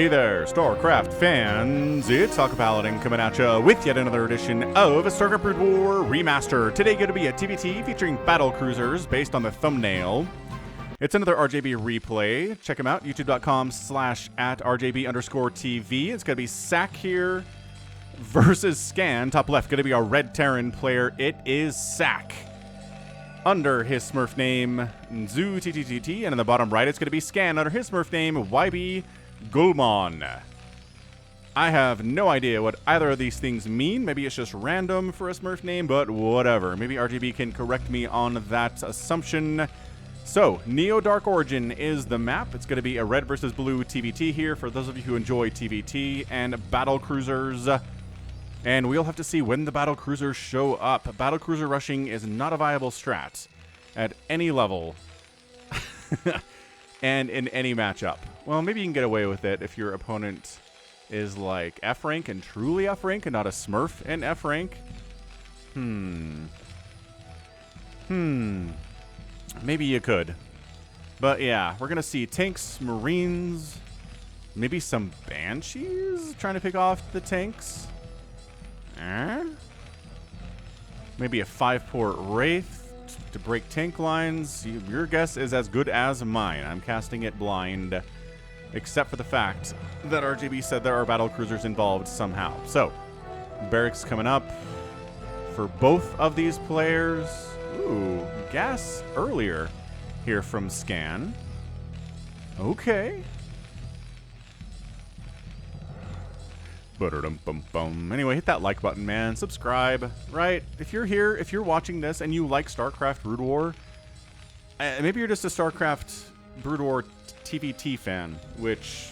Hey there, StarCraft fans! It's Paladin coming at you with yet another edition of StarCraft Brood War Remaster. Today going to be a TVT featuring battlecruisers based on the thumbnail. It's another RJB replay. Check them out, youtube.com/@RJB_TV. It's going to be sSak here versus Scan. Top left, going to be our Red Terran player. It is sSak. Under his Smurf name, ZooTTTT, and in the bottom right, it's going to be Scan under his Smurf name, YB Gulmon. I have no idea what either of these things mean. Maybe it's just random for a Smurf name, but whatever. Maybe RGB can correct me on that assumption. So, Neo Dark Origin is the map. It's going to be a red versus blue TVT here for those of you who enjoy TVT and battlecruisers. And we'll have to see when the battlecruisers show up. Battlecruiser rushing is not a viable strat at any level and in any matchup. Well, maybe you can get away with it if your opponent is like F rank and truly F rank and not a Smurf in F rank. Maybe you could. But yeah, we're going to see tanks, Marines, maybe some Banshees trying to pick off the tanks. Maybe a 5-port Wraith to break tank lines. Your guess is as good as mine. I'm casting it blind, except for the fact that RGB said there are battlecruisers involved somehow. So, barracks coming up for both of these players. Ooh, gas earlier here from Scan. Okay. Anyway, hit that like button, man. Subscribe, right? If you're here, if you're watching this and you like StarCraft Brood War, maybe you're just a StarCraft Brood War TVT fan, which,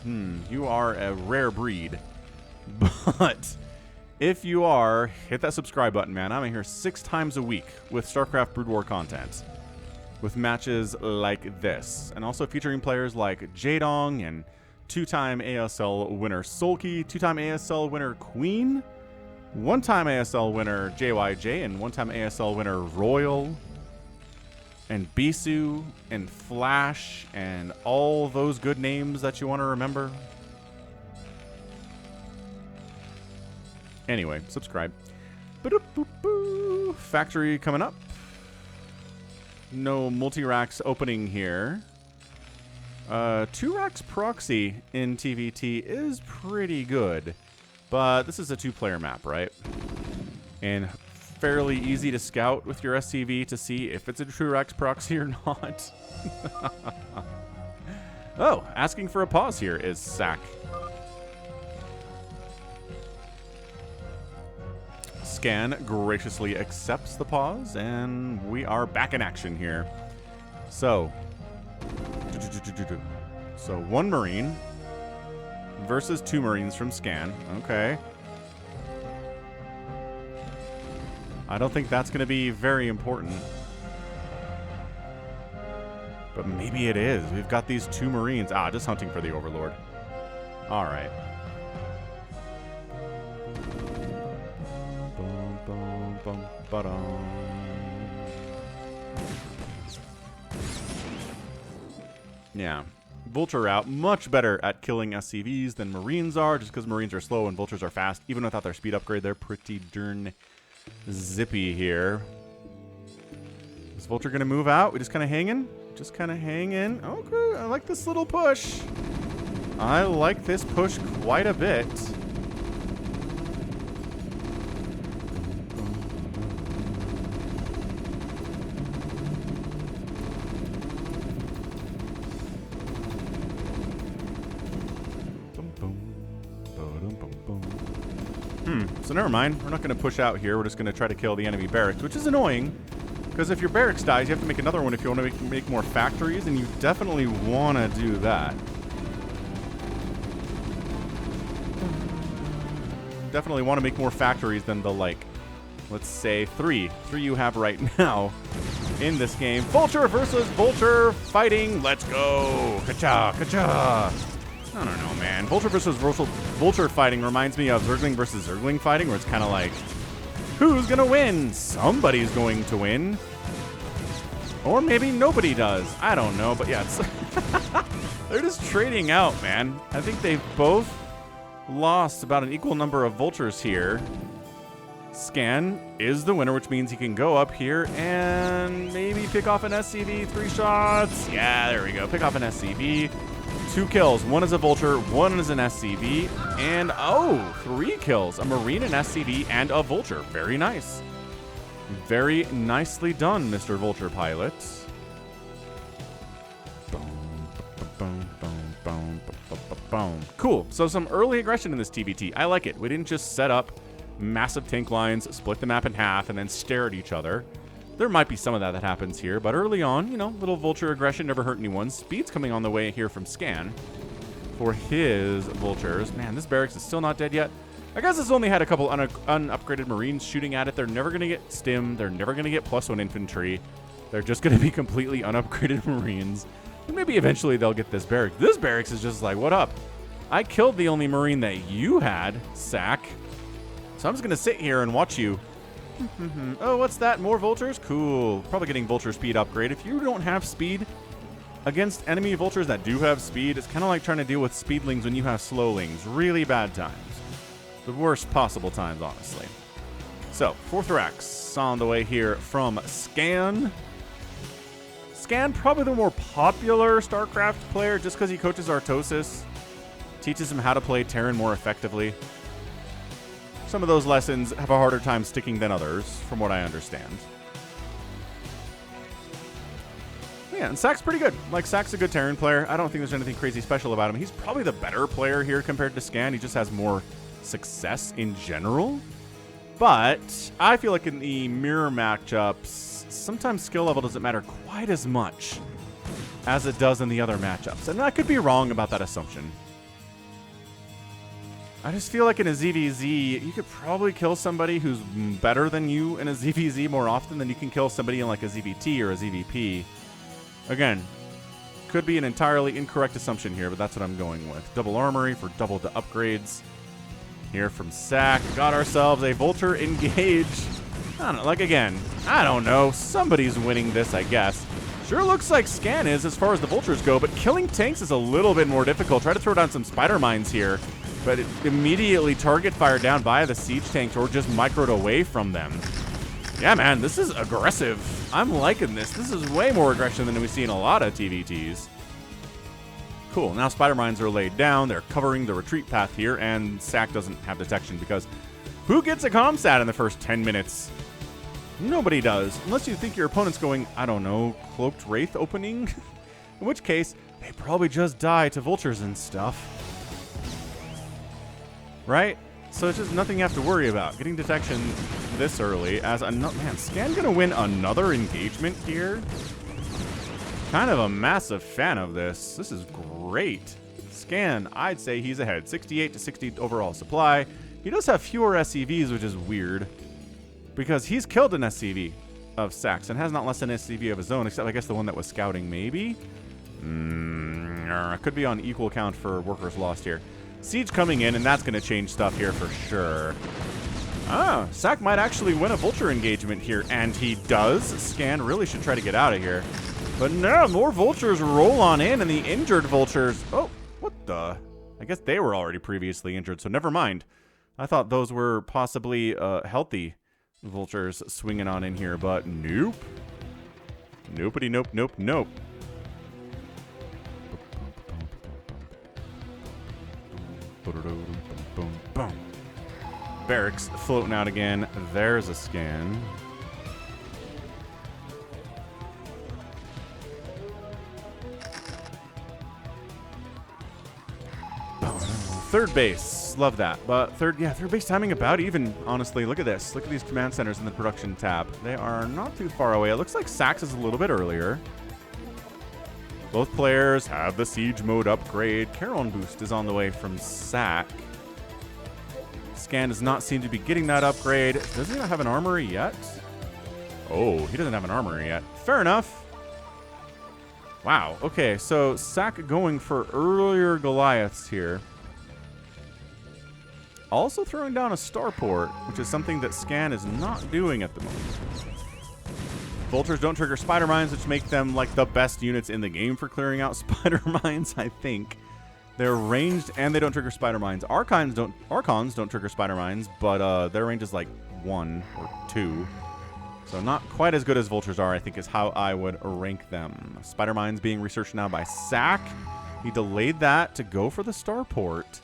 you are a rare breed. But if you are, hit that subscribe button, man. I'm in here 6 times a week with StarCraft Brood War content, with matches like this, and also featuring players like Jaedong and 2-time ASL winner Sulky, 2-time ASL winner Queen, 1-time ASL winner JYJ, and 1-time ASL winner Royal, and Bisu, and Flash, and all those good names that you want to remember. Anyway, subscribe. Factory coming up. No multi-racks opening here. 2 racks proxy in TVT is pretty good, but this is a 2-player map, right? And fairly easy to scout with your SCV to see if it's a 2 racks proxy or not. Oh, asking for a pause here is sSak. Scan graciously accepts the pause, and we are back in action here. So 1 Marine versus 2 Marines from Scan. Okay. I don't think that's going to be very important. But maybe it is. We've got these 2 Marines. Just hunting for the Overlord. All right. Yeah. Vulture out. Much better at killing SCVs than Marines are, just because Marines are slow and Vultures are fast. Even without their speed upgrade, they're pretty darn zippy here. Is Vulture going to move out? We just kind of hanging? Just kind of hanging. Okay, I like this little push. I like this push quite a bit. So never mind. We're not going to push out here. We're just going to try to kill the enemy barracks, which is annoying, because if your barracks dies, you have to make another one if you want to make more factories, and you definitely want to do that. Definitely want to make more factories than the, like, let's say 3 you have right now in this game. Vulture versus Vulture fighting. Let's go. Ka-cha, ka-cha. I don't know, man. Vulture versus Vulture fighting reminds me of Zergling versus Zergling fighting, where it's kind of like, who's going to win? Somebody's going to win. Or maybe nobody does. I don't know, but yeah, it's They're just trading out, man. I think they've both lost about an equal number of vultures here. Scan is the winner, which means he can go up here and maybe pick off an SCV. 3 shots. Yeah, there we go. Pick off an SCV. 2 kills. 1 is a vulture, 1 is an SCV, and 3 kills. A marine, an SCV, and a vulture. Very nice. Very nicely done, Mr. Vulture Pilot. Cool. So some early aggression in this TVT. I like it. We didn't just set up massive tank lines, split the map in half, and then stare at each other. There might be some of that happens here, but early on, you know, little vulture aggression never hurt anyone. Speed's coming on the way here from Scan for his vultures. Man, this barracks is still not dead yet. I guess it's only had a couple unupgraded marines shooting at it. They're never going to get stim. They're never going to get +1 infantry. They're just going to be completely unupgraded marines. And maybe eventually they'll get this barracks. This barracks is just like, what up? I killed the only marine that you had, sSak. So I'm just going to sit here and watch you. Oh, what's that? More vultures? Cool. Probably getting vulture speed upgrade. If you don't have speed against enemy vultures that do have speed, it's kind of like trying to deal with speedlings when you have slowlings. Really bad times. The worst possible times, honestly. So, 4th Rex on the way here from Scan. Scan, probably the more popular StarCraft player just because he coaches Artosis. Teaches him how to play Terran more effectively. Some of those lessons have a harder time sticking than others, from what I understand. Yeah, and sSak's pretty good. Like, sSak's a good Terran player. I don't think there's anything crazy special about him. He's probably the better player here compared to Scan. He just has more success in general. But I feel like in the mirror matchups, sometimes skill level doesn't matter quite as much as it does in the other matchups. And I could be wrong about that assumption. I just feel like in a ZVZ, you could probably kill somebody who's better than you in a ZVZ more often than you can kill somebody in like a ZVT or a ZVP. Again, could be an entirely incorrect assumption here, but that's what I'm going with. Double armory for double the upgrades. Here from sSak, got ourselves a vulture engage. I don't know, like again, I don't know. Somebody's winning this, I guess. Sure looks like Scan is as far as the vultures go, but killing tanks is a little bit more difficult. Try to throw down some spider mines here. But it immediately target fire down by the siege tanks or just microed away from them. Yeah, man, this is aggressive. I'm liking this. This is way more aggression than we see in a lot of TVTs. Cool, now spider mines are laid down. They're covering the retreat path here, and sSak doesn't have detection because who gets a comsat in the first 10 minutes? Nobody does, unless you think your opponent's going, I don't know, Cloaked Wraith opening? In which case, they probably just die to vultures and stuff. Right? So it's just nothing you have to worry about. Getting detection this early as another... Man, Scan gonna win another engagement here? Kind of a massive fan of this. This is great. Scan, I'd say he's ahead. 68 to 60 overall supply. He does have fewer SCVs, which is weird. Because he's killed an SCV of sSak's and has not less than an SCV of his own, except I guess the one that was scouting, maybe? Could be on equal count for workers lost here. Siege coming in, and that's going to change stuff here for sure. Ah, sSak might actually win a vulture engagement here, and he does. Scan really should try to get out of here. But no, more vultures roll on in, and the injured vultures... Oh, what the... I guess they were already previously injured, so never mind. I thought those were possibly healthy vultures swinging on in here, but nope. Nopety nope, nope, nope. Boom, boom. Barracks floating out again. There's a Scan. Third base. Love that. But third base timing about even, honestly. Look at this. Look at these command centers in the production tab. They are not too far away. It looks like sSak's is a little bit earlier. Both players have the siege mode upgrade. Carolyn boost is on the way from sSak. Scan does not seem to be getting that upgrade. Does he not have an armory yet? Oh, he doesn't have an armory yet. Fair enough. Wow. Okay, so sSak going for earlier Goliaths here. Also throwing down a starport, which is something that Scan is not doing at the moment. Vultures don't trigger spider mines, which make them like the best units in the game for clearing out spider mines, I think. They're ranged and they don't trigger spider mines. Archons don't trigger spider mines, but their range is like 1 or 2. So not quite as good as Vultures are, I think, is how I would rank them. Spider mines being researched now by sSak. He delayed that to go for the starport.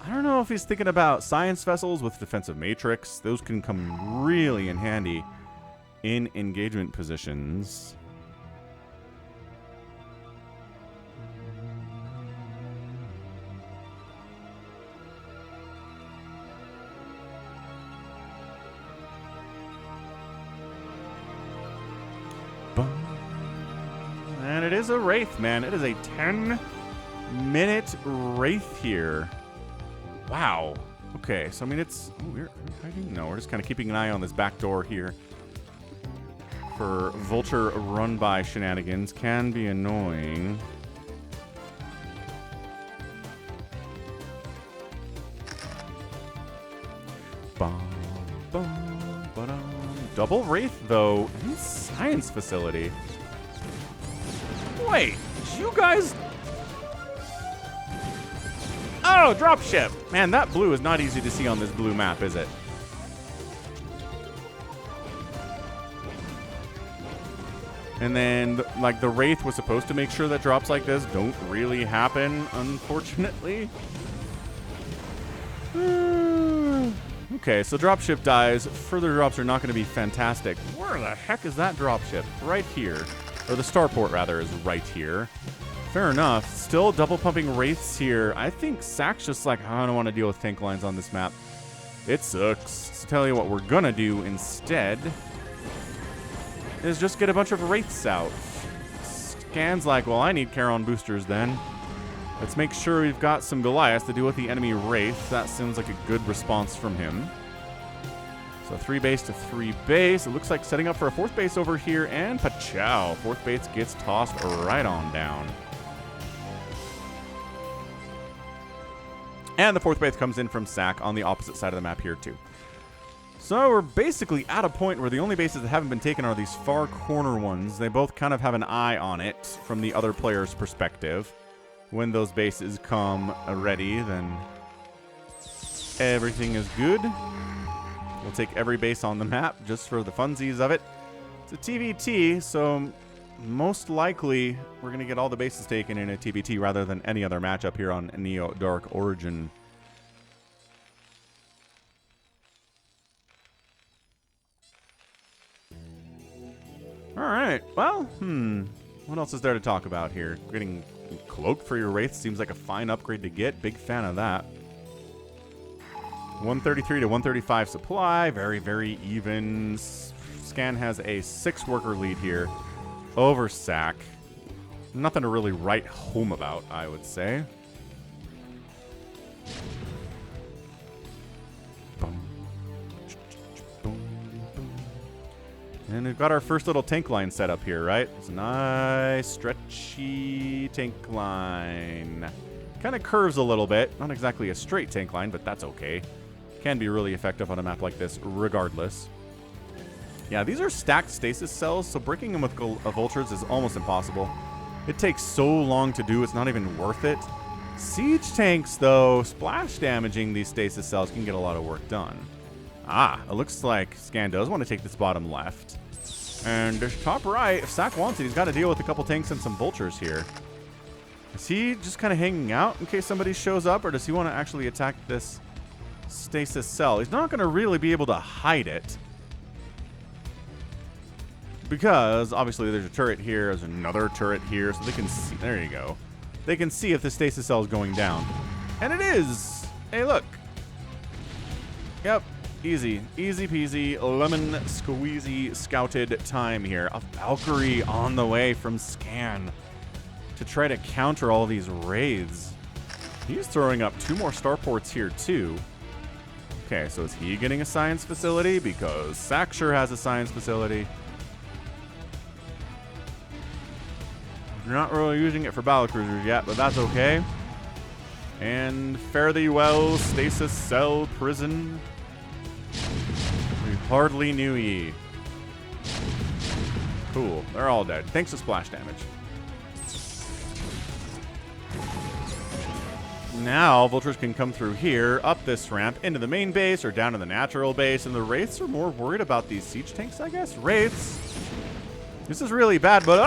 I don't know if he's thinking about science vessels with defensive matrix. Those can come really in handy in engagement positions. And it is a Wraith, man. It is a 10-minute Wraith here. Wow. Okay, so I mean it's... Oh, we're hiding? No, we're just kind of keeping an eye on this back door here. For Vulture run-by shenanigans. Can be annoying. Double Wraith, though, in Science Facility. Wait, you guys... Oh, dropship! Man, that blue is not easy to see on this blue map, is it? And then, like, the Wraith was supposed to make sure that drops like this don't really happen, unfortunately. Okay, so dropship dies. Further drops are not going to be fantastic. Where the heck is that dropship? Right here. Or the starport, rather, is right here. Fair enough. Still double pumping Wraiths here. I think sSak's just like, I don't want to deal with tank lines on this map. It sucks. So tell you what we're going to do instead is just get a bunch of Wraiths out. Scan's like, well, I need Charon boosters then. Let's make sure we've got some Goliaths to deal with the enemy Wraith. That seems like a good response from him. So 3 base to 3 base. It looks like setting up for a 4th base over here, and pachow. 4th base gets tossed right on down. And the 4th base comes in from sSak on the opposite side of the map here too. So we're basically at a point where the only bases that haven't been taken are these far corner ones. They both kind of have an eye on it from the other player's perspective. When those bases come ready, then everything is good. We'll take every base on the map just for the funsies of it. It's a TVT, so most likely we're going to get all the bases taken in a TVT rather than any other matchup here on Neo Dark Origin. All right, well, what else is there to talk about here? Getting Cloak for your Wraith seems like a fine upgrade to get. Big fan of that. 133 to 135 supply. Very, very even. Scan has a 6-worker lead here over sSak. Nothing to really write home about, I would say. And we've got our first little tank line set up here, right? It's a nice, stretchy tank line. Kind of curves a little bit. Not exactly a straight tank line, but that's okay. Can be really effective on a map like this, regardless. Yeah, these are stacked stasis cells, so breaking them with vultures is almost impossible. It takes so long to do, it's not even worth it. Siege tanks, though, splash damaging these stasis cells can get a lot of work done. Ah, it looks like Scan does want to take this bottom left. And this top right, if sSak wants it, he's got to deal with a couple tanks and some vultures here. Is he just kind of hanging out in case somebody shows up, or does he want to actually attack this stasis cell? He's not going to really be able to hide it, because obviously there's a turret here, there's another turret here, so they can see. There you go. They can see if the stasis cell is going down. And it is! Hey, look. Yep. Easy. Easy peasy, lemon squeezy scouted time here. A Valkyrie on the way from Scan to try to counter all these raids. He's throwing up 2 more starports here, too. Okay, so is he getting a science facility? Because sSak sure has a science facility. Not really using it for battlecruisers yet, but that's okay. And fare thee well, stasis cell prison. We hardly knew ye. Cool. They're all dead. Thanks to splash damage. Now, vultures can come through here, up this ramp, into the main base, or down to the natural base, and the wraiths are more worried about these siege tanks, I guess? Wraiths. This is really bad, but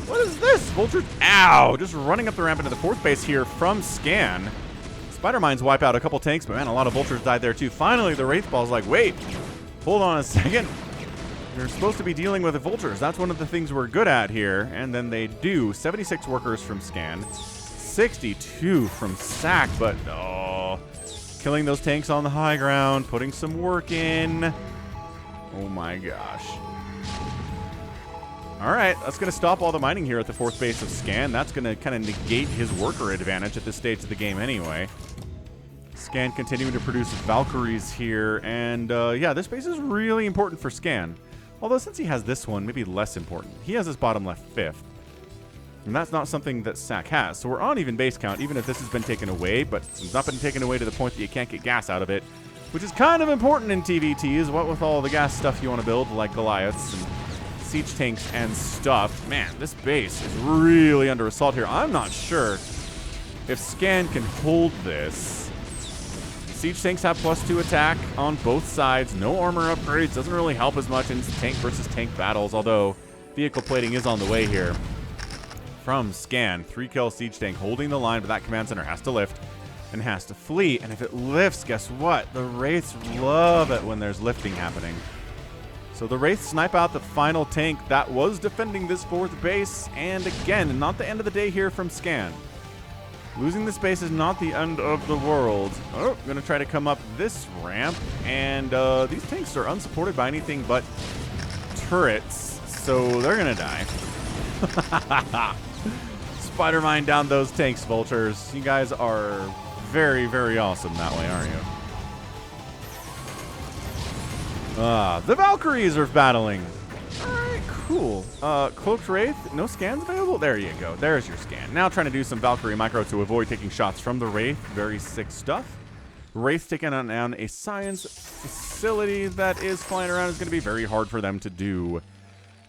what is this? Vultures, ow! Just running up the ramp into the fourth base here from Scan. Spider Mines wipe out a couple tanks, but man, a lot of vultures died there too. Finally, the Wraith Ball's like, wait, hold on a second. You're supposed to be dealing with the vultures. That's one of the things we're good at here. And then they do. 76 workers from Scan. 62 from sSak, but killing those tanks on the high ground, putting some work in. Oh my gosh. All right, that's going to stop all the mining here at the fourth base of Scan. That's going to kind of negate his worker advantage at this stage of the game anyway. Scan continuing to produce Valkyries here, and yeah, this base is really important for Scan. Although since he has this one, maybe less important. He has his bottom left fifth. And that's not something that sSak has. So we're on even base count, even if this has been taken away, but it's not been taken away to the point that you can't get gas out of it, which is kind of important in TVTs, what with all the gas stuff you want to build, like Goliaths and siege tanks and stuff. Man, this base is really under assault here. I'm not sure if Scan can hold this. Siege tanks have +2 attack on both sides. No armor upgrades. Doesn't really help as much in tank versus tank battles, although vehicle plating is on the way here. From Scan, 3-kill siege tank holding the line, but that command center has to lift and has to flee. And if it lifts, guess what? The Wraiths love it when there's lifting happening. So the Wraiths snipe out the final tank that was defending this fourth base. And again, not the end of the day here from Scan. Losing this base is not the end of the world. Oh, going to try to come up this ramp. And these tanks are unsupported by anything but turrets. So they're going to die. Spider Mine down those tanks, vultures. You guys are very, very awesome that way, aren't you? The Valkyries are battling. All right, cool. Cloaked Wraith, no scans available? There you go. There's your scan. Now trying to do some Valkyrie micro to avoid taking shots from the Wraith. Very sick stuff. Wraith taking on a science facility that is flying around is going to be very hard for them to do.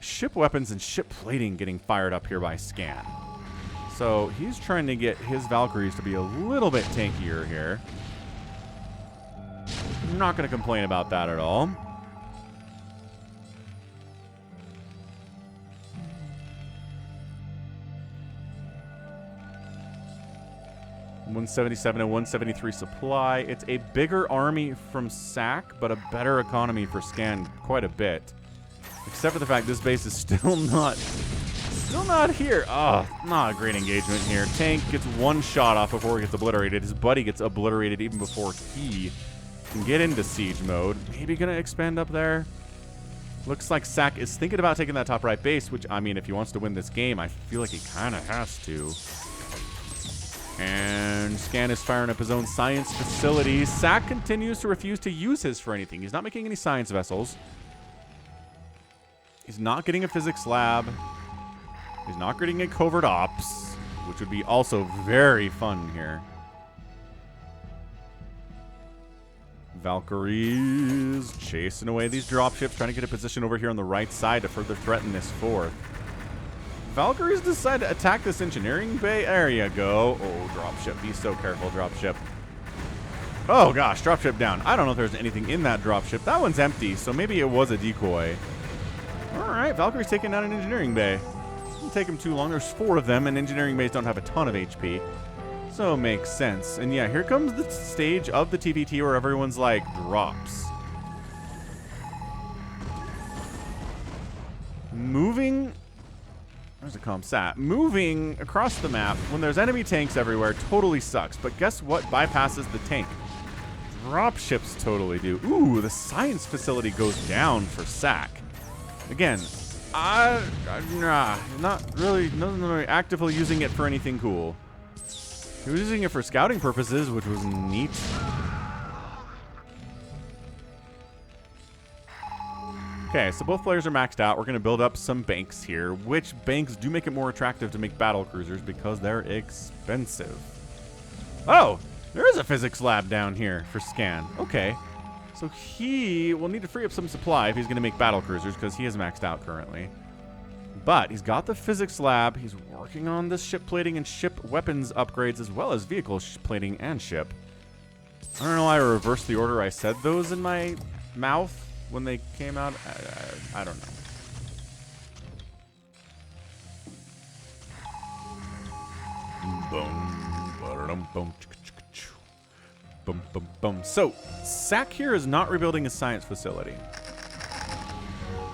Ship weapons and ship plating getting fired up here by Scan. So he's trying to get his Valkyries to be a little bit tankier here. I'm not going to complain about that at all. $177 and $173 supply. It's a bigger army from sSak, but a better economy for Scan quite a bit. Except for the fact this base is still not here. Oh, not a great engagement here. Tank gets one shot off before he gets obliterated. His buddy gets obliterated even before he can get into siege mode. Maybe gonna expand up there. Looks like sSak is thinking about taking that top right base, which, I mean, if he wants to win this game, I feel like he kind of has to. And Scan is firing up his own science facility. sSak continues to refuse to use his for anything. He's not making any science vessels. He's not getting a physics lab. He's not getting a covert ops, which would be also very fun here. Valkyries chasing away these dropships, trying to get a position over here on the right side to further threaten this fourth. Valkyries decide to attack this engineering bay. There you go. Oh, dropship. Be so careful, dropship. Oh, gosh. Dropship down. I don't know if there's anything in that dropship. That one's empty, so maybe it was a decoy. All right. Valkyrie's taking down an engineering bay. Doesn't take them too long. There's 4 of them, and engineering bays don't have a ton of HP. So it makes sense. And yeah, here comes the stage of the TVT where everyone's like, drops. Moving... Where's the ComSat? Moving across the map when there's enemy tanks everywhere totally sucks. But guess what bypasses the tank? Dropships totally do. Ooh, the science facility goes down for sSak. Again, not really actively using it for anything cool. He was using it for scouting purposes, which was neat. Okay, so both players are maxed out. We're going to build up some banks here, which banks do make it more attractive to make battle cruisers because they're expensive. Oh, there is a physics lab down here for Scan. Okay, so he will need to free up some supply if he's going to make battle cruisers because he is maxed out currently. But he's got the physics lab. He's working on this ship plating and ship weapons upgrades, as well as vehicle plating and ship. I don't know why I reversed the order I said those in my mouth when they came out. I don't know. Boom, boom, boom. So, SSak here is not rebuilding his science facility.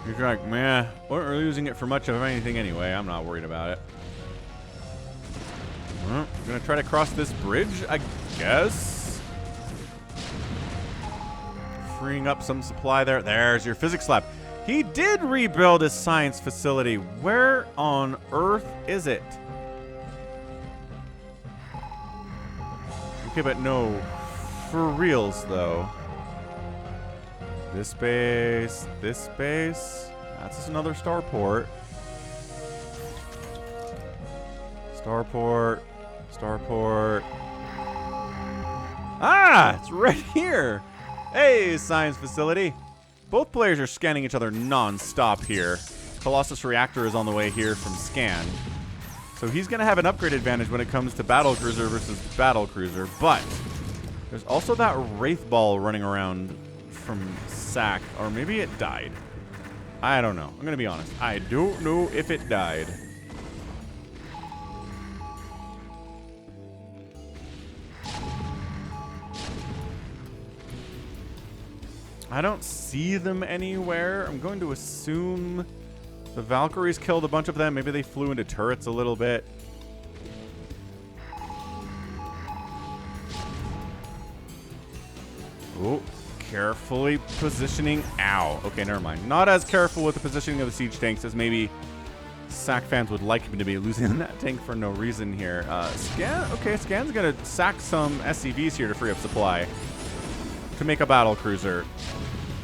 You're like, meh, we're really using it for much of anything anyway. I'm not worried about it. Well, I'm going to try to cross this bridge, I guess. Freeing up some supply there. There's your physics lab. He did rebuild his science facility. Where on earth is it? Okay, but no. For reals, though. This base, this base. That's just another starport. Starport, starport. Ah, it's right here. Hey, science facility. Both players are scanning each other non-stop here. Colossus Reactor is on the way here from scan. So he's going to have an upgrade advantage when it comes to Battlecruiser versus Battlecruiser. But there's also that Wraith Ball running around from SSak, or maybe it died. I don't know. I'm going to be honest. I don't know if it died. I don't see them anywhere. I'm going to assume the Valkyries killed a bunch of them. Maybe they flew into turrets a little bit. Oh. Carefully positioning. Ow. Okay, never mind. Not as careful with the positioning of the siege tanks as maybe SSak fans would like him to be, losing that tank for no reason here. Scan. Okay, Scan's going to sack some SCVs here to free up supply to make a battlecruiser.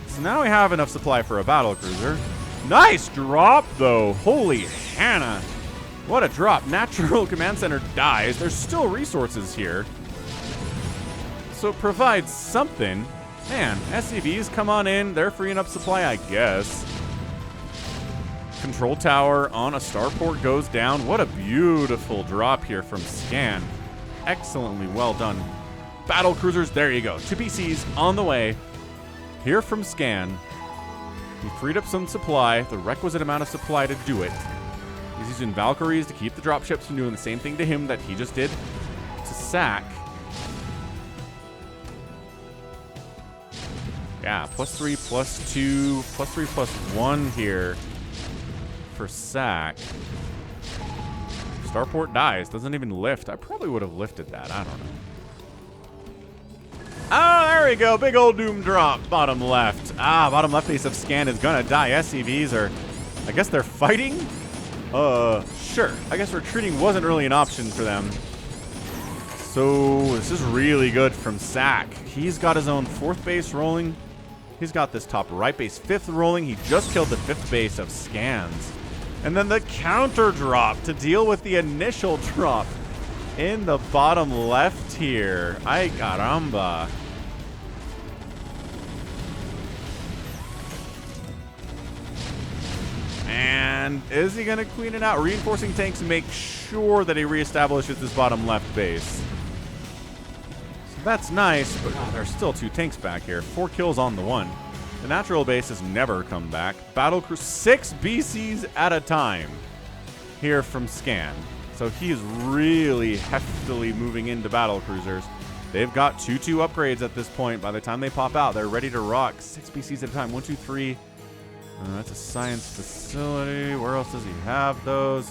So now we have enough supply for a battlecruiser. Nice drop, though. Holy Hannah. What a drop. Natural Command Center dies. There's still resources here. So it provides something. Man, SCVs, come on in. They're freeing up supply, I guess. Control tower on a starport goes down. What a beautiful drop here from Scan. Excellently well done. Battle cruisers, there you go. 2 PCs on the way. Here from Scan. He freed up some supply, the requisite amount of supply to do it. He's using Valkyries to keep the dropships from doing the same thing to him that he just did to SSak. Yeah, +3, +2, +3, +1 here for SSak. Starport dies, doesn't even lift. I probably would have lifted that, I don't know. Oh, there we go, big old doom drop, bottom left. Ah, bottom left base of Scan is gonna die. SCVs are, I guess they're fighting? Sure. I guess retreating wasn't really an option for them. So, this is really good from SSak. He's got his own 4th base rolling. He's got this top right base 5th rolling. He just killed the 5th base of Scans. And then the counter drop to deal with the initial drop in the bottom left here. Ay caramba. And is he going to clean it out? Reinforcing tanks make sure that he reestablishes this bottom left base. That's nice, but there's still 2 tanks back here. 4 kills on the 1. The natural base has never come back. Battlecruiser 6 BCs at a time here from Scan. So he is really heftily moving into battlecruisers. They've got 2-2 upgrades at this point. By the time they pop out, they're ready to rock. 6 BCs at a time. 1, 2, 3. That's a science facility. Where else does he have those?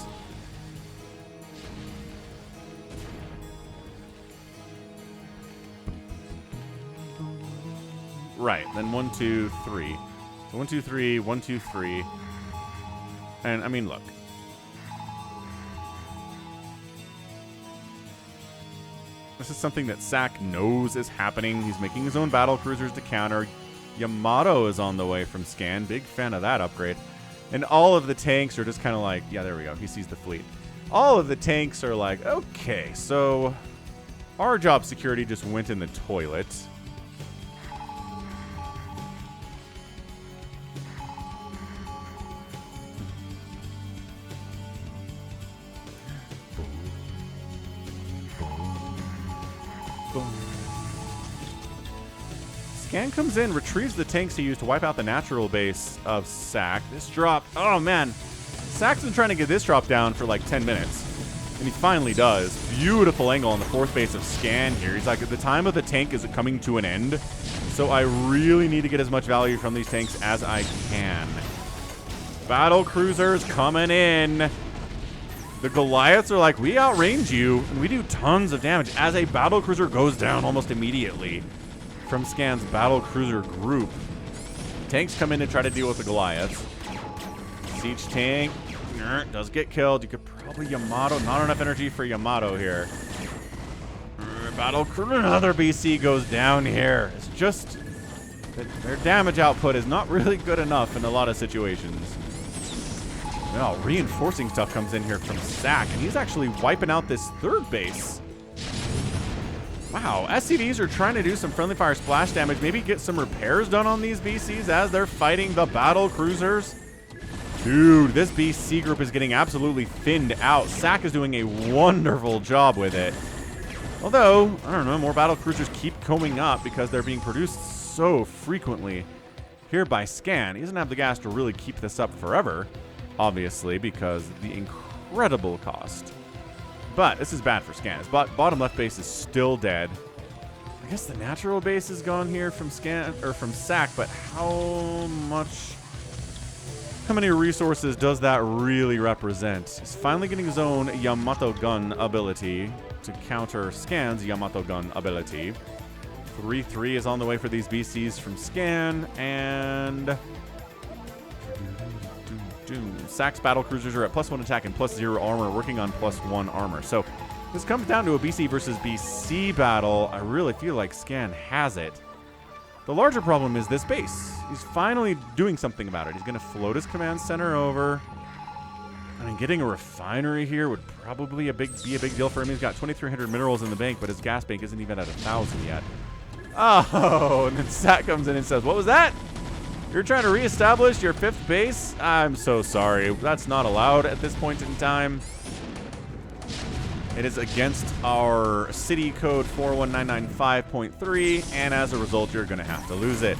Right, then 1, 2, 3. So 1, 2, 3, 1, 2, 3. And I mean, look. This is something that SSak knows is happening. He's making his own battle cruisers to counter. Yamato is on the way from Scan. Big fan of that upgrade. And all of the tanks are just kind of like, yeah, there we go. He sees the fleet. All of the tanks are like, okay, so our job security just went in the toilet. Scan comes in, retrieves the tanks he used to wipe out the natural base of sSak. This drop, oh man. sSak's been trying to get this drop down for like 10 minutes. And he finally does. Beautiful angle on the fourth base of Scan here. He's like, the time of the tank is coming to an end. So I really need to get as much value from these tanks as I can. Battle cruisers coming in. The Goliaths are like, we outrange you, and we do tons of damage as a battle cruiser goes down almost immediately from Scan's battle cruiser group. Tanks come in to try to deal with the Goliaths. Siege tank does get killed. You could probably Yamato. Not enough energy for Yamato here. Battle cruiser, another BC goes down here. It's just that their damage output is not really good enough in a lot of situations. Well, reinforcing stuff comes in here from sSak, and he's actually wiping out this third base. Wow, SCVs are trying to do some friendly fire splash damage, maybe get some repairs done on these BCs as they're fighting the battle cruisers. Dude, this BC group is getting absolutely thinned out. sSak is doing a wonderful job with it. Although, I don't know, more battle cruisers keep coming up because they're being produced so frequently here by Scan. He doesn't have the gas to really keep this up forever, obviously, because of the incredible cost. But this is bad for Scan. His bottom left base is still dead. I guess the natural base is gone here from Scan or from sSak, but how many resources does that really represent? He's finally getting his own Yamato gun ability to counter Scan's Yamato gun ability. 3-3 is on the way for these BCs from Scan, and sSak's battle cruisers are at +1 attack and +0 armor, working on +1 armor. So this comes down to a BC versus BC battle. I really feel like Scan has it. The larger problem is this base. He's finally doing something about it. He's going to float his command center over. I mean, getting a refinery here would probably be a big deal for him. He's got 2,300 minerals in the bank, but his gas bank isn't even at 1,000 yet. Oh, and then sSak comes in and says, what was that? You're trying to reestablish your 5th base? I'm so sorry. That's not allowed at this point in time. It is against our city code 41995.3, and as a result, you're going to have to lose it.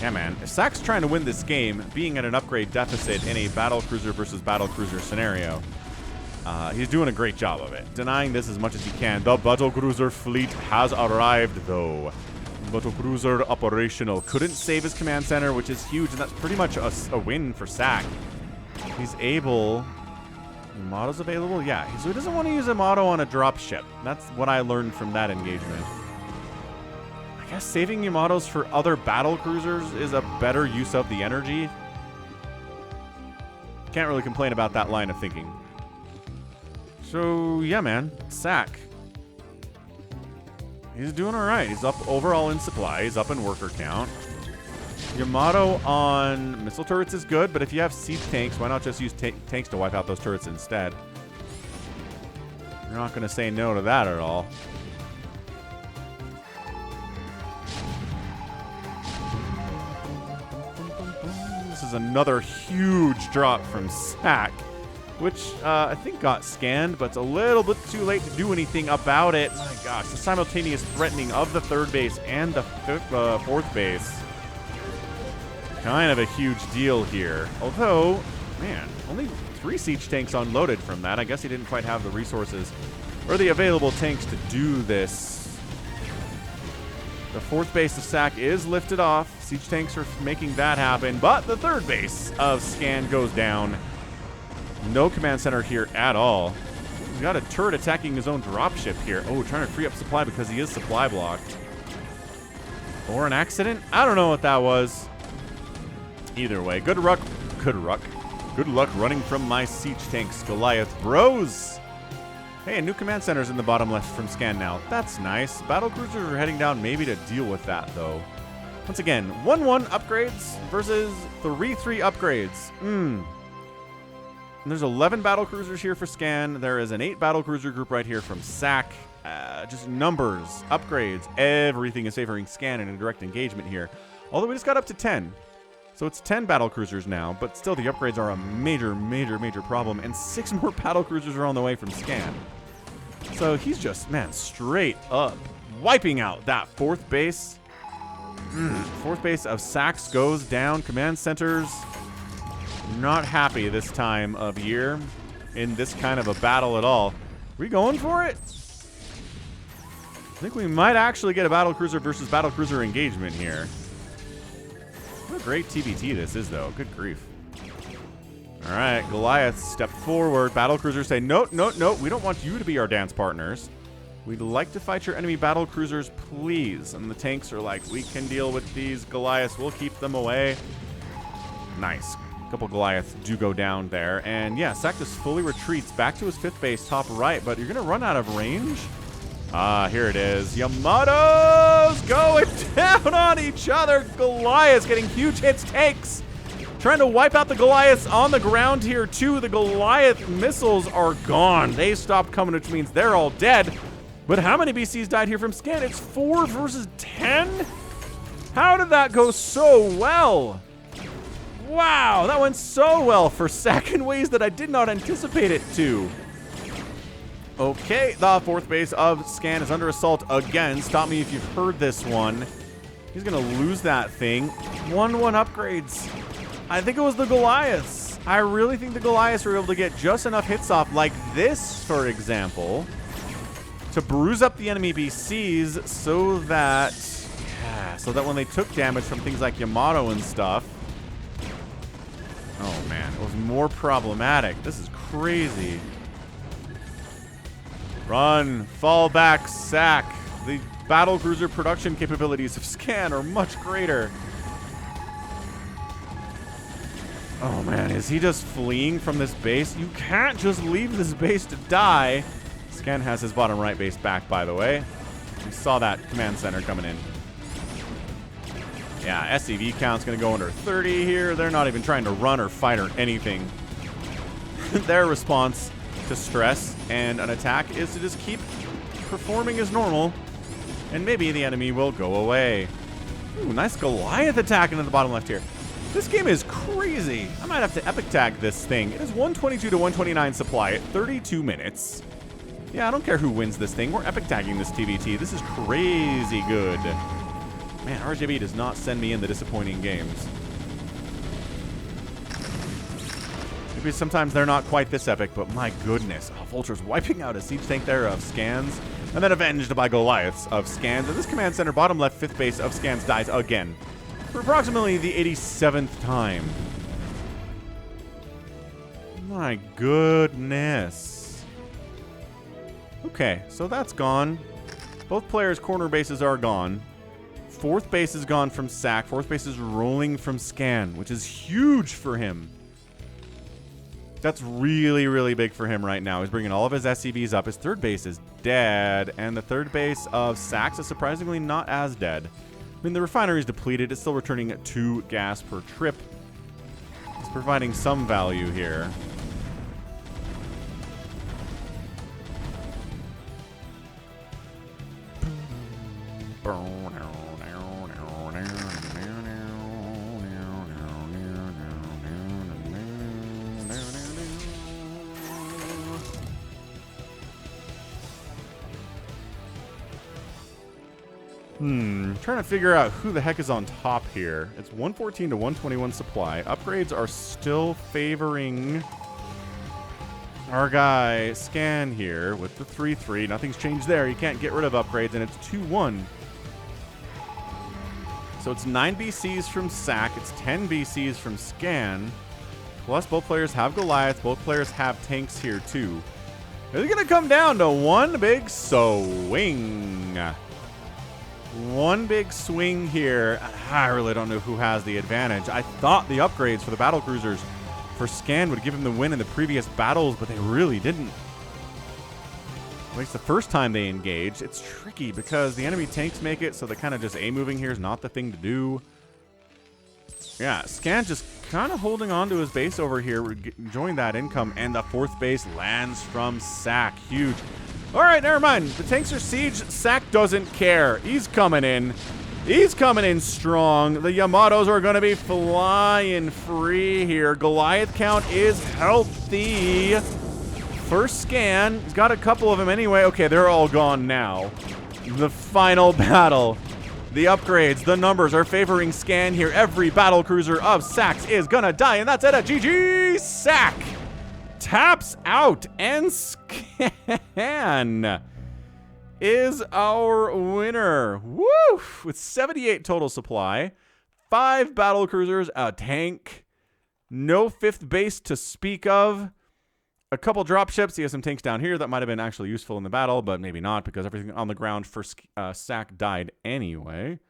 Yeah, man. If sSak's trying to win this game, being at an upgrade deficit in a battlecruiser versus battlecruiser scenario, he's doing a great job of it. Denying this as much as he can. The battlecruiser fleet has arrived, though. Battlecruiser operational. Couldn't save his command center, which is huge, and that's pretty much a win for sSak. He's able... Yamato's available? Yeah, so he doesn't want to use Yamato on a drop ship. That's what I learned from that engagement. I guess saving Yamatos for other battle cruisers is a better use of the energy. Can't really complain about that line of thinking. So, yeah, man. sSak. He's doing all right. He's up overall in supply. He's up in worker count. Yamato on missile turrets is good, but if you have siege tanks, why not just use tanks to wipe out those turrets instead? You're not going to say no to that at all. This is another huge drop from sSak, which I think got scanned, but it's a little bit too late to do anything about it. My gosh, the simultaneous threatening of the 3rd base and the 4th base. Kind of a huge deal here. Although, man, only 3 siege tanks unloaded from that. I guess he didn't quite have the resources or the available tanks to do this. The 4th base of sSak is lifted off. Siege tanks are making that happen, but the 3rd base of Scan goes down. No command center here at all. He's got a turret attacking his own dropship here. Oh, trying to free up supply because he is supply blocked. Or an accident? I don't know what that was. Either way, good luck running from my siege tanks, Goliath bros. Hey, a new command center's in the bottom left from Scan now. That's nice. Battle cruisers are heading down maybe to deal with that, though. Once again, 1-1 upgrades versus 3-3 upgrades. And there's 11 battle cruisers here for Scan. There is an 8 battle cruiser group right here from sSak. Just numbers, upgrades, everything is favoring Scan in a direct engagement here. Although we just got up to 10. So it's 10 battle cruisers now, but still the upgrades are a major problem, and 6 more battle cruisers are on the way from Scan. So he's just, man, straight up wiping out that 4th base. Fourth base of sSak goes down. Command centers not happy this time of year in this kind of a battle at all. Are we going for it? I think we might actually get a battlecruiser versus battlecruiser engagement here. What a great TBT this is, though. Good grief. All right, Goliath step forward. Battlecruisers say, no, no, no, we don't want you to be our dance partners. We'd like to fight your enemy battlecruisers, please. And the tanks are like, we can deal with these Goliaths. We'll keep them away. Nice. A couple Goliaths do go down there. And yeah, sSak just fully retreats back to his fifth base, top right. But you're going to run out of range. Here it is. Yamato's going down on each other. Goliaths getting huge hits. Tanks trying to wipe out the Goliaths on the ground here, too. The Goliath missiles are gone. They stopped coming, which means they're all dead. But how many BCs died here from Scan? It's 4 versus 10? How did that go so well? Wow, that went so well for sSak in ways that I did not anticipate it to. Okay, the fourth base of Scan is under assault again. Stop me if you've heard this one. He's going to lose that thing. 1-1 upgrades. I think it was the Goliaths. I really think the Goliaths were able to get just enough hits off, like this, for example, to bruise up the enemy BCs so that when they took damage from things like Yamato and stuff, oh man, it was more problematic. This is crazy. Run, fall back, sSak. The battlecruiser production capabilities of Scan are much greater. Oh man, is he just fleeing from this base? You can't just leave this base to die. Scan has his bottom right base back, by the way. We saw that command center coming in. Yeah, SCV count's going to go under 30 here. They're not even trying to run or fight or anything. Their response to stress and an attack is to just keep performing as normal, and maybe the enemy will go away. Ooh, nice Goliath attack into the bottom left here. This game is crazy. I might have to epic tag this thing. It is 122 to 129 supply at 32 minutes. Yeah, I don't care who wins this thing. We're epic tagging this TBT. This is crazy good. Man, RJB does not send me in the disappointing games. Maybe sometimes they're not quite this epic, but my goodness. Oh, Vulture's wiping out a siege tank there of Scans, and then avenged by Goliaths of Scans. And this command center, bottom left, fifth base of Scans dies again for approximately the 87th time. My goodness. Okay, so that's gone. Both players' corner bases are gone. Fourth base is gone from sSak. Fourth base is rolling from Scan, which is huge for him. That's really, really big for him right now. He's bringing all of his SCVs up. His third base is dead, and the third base of sSak is surprisingly not as dead. I mean, the refinery is depleted. It's still returning 2 gas per trip. It's providing some value here. Trying to figure out who the heck is on top here. It's 114 to 121 supply. Upgrades are still favoring our guy Scan here with the 3-3. Nothing's changed there. You can't get rid of upgrades, and it's 2-1. So it's 9 BCs from sSak. It's 10 BCs from Scan. Plus, both players have Goliath. Both players have tanks here, too. It's going to come down to one big swing. One big swing here. I really don't know who has the advantage. I thought the upgrades for the battlecruisers for Scan would give him the win in the previous battles, but they really didn't. At least the first time they engaged. It's tricky because the enemy tanks make it, so the kind of just A-moving here is not the thing to do. Yeah, Scan just kind of holding on to his base over here, enjoying that income, and the fourth base lands from sSak. Huge. All right, never mind. The tanks are siege. sSak doesn't care. He's coming in. He's coming in strong. The Yamatos are going to be flying free here. Goliath count is healthy. First Scan. He's got a couple of them anyway. Okay, they're all gone now. The final battle The upgrades, the numbers are favoring Scan here. Every battlecruiser of saks is gonna die, and that's it. A GG ssak taps out, and Scan is our winner. Woo! With 78 total supply, 5 battlecruisers, a tank, no 5th base to speak of. A couple dropships. He has some tanks down here that might have been actually useful in the battle, but maybe not because everything on the ground for ssak died anyway.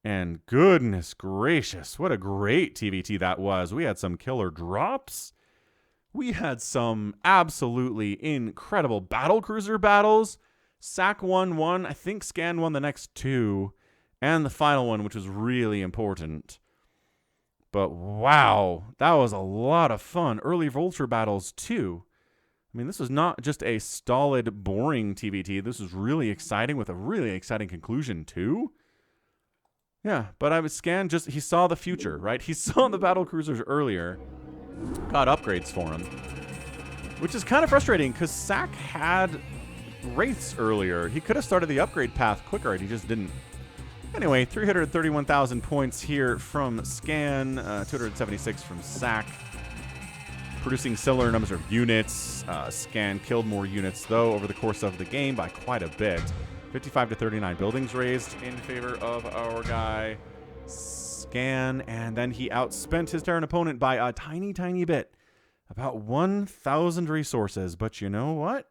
And goodness gracious, what a great TVT that was. We had some killer drops. We had some absolutely incredible battlecruiser battles. Ssak won one. I think Scan won the next 2. And the final one, which was really important. But wow, that was a lot of fun. Early Vulture battles, too. I mean, this was not just a stolid, boring TVT. This was really exciting with a really exciting conclusion, too. Yeah, but I was Scan just, he saw the future, right? He saw the battlecruisers earlier, got upgrades for him, which is kind of frustrating because ssak had wraiths earlier. He could have started the upgrade path quicker, and he just didn't. Anyway, 331,000 points here from Scan, 276 from ssak. Producing similar numbers of units. Scan killed more units, though, over the course of the game by quite a bit. 55 to 39 buildings raised in favor of our guy, Scan. And then he outspent his Terran opponent by a tiny, tiny bit. About 1,000 resources. But you know what?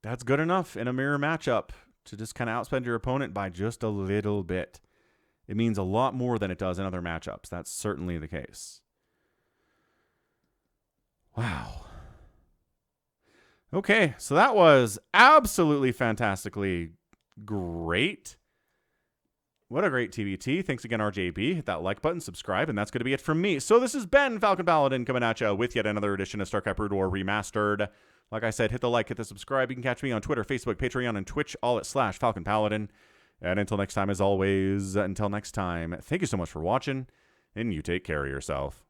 That's good enough in a mirror matchup. To just kind of outspend your opponent by just a little bit. It means a lot more than it does in other matchups. That's certainly the case. Wow. Okay, so that was absolutely fantastically great. What a great TVT. Thanks again, RJB. Hit that like button, subscribe, and that's going to be it from me. So this has been Falcon Paladin coming at you with yet another edition of StarCraft Brood War Remastered. Like I said, hit the like, hit the subscribe. You can catch me on Twitter, Facebook, Patreon, and Twitch, all at /Falcon Paladin. And until next time, as always, until next time, thank you so much for watching, and you take care of yourself.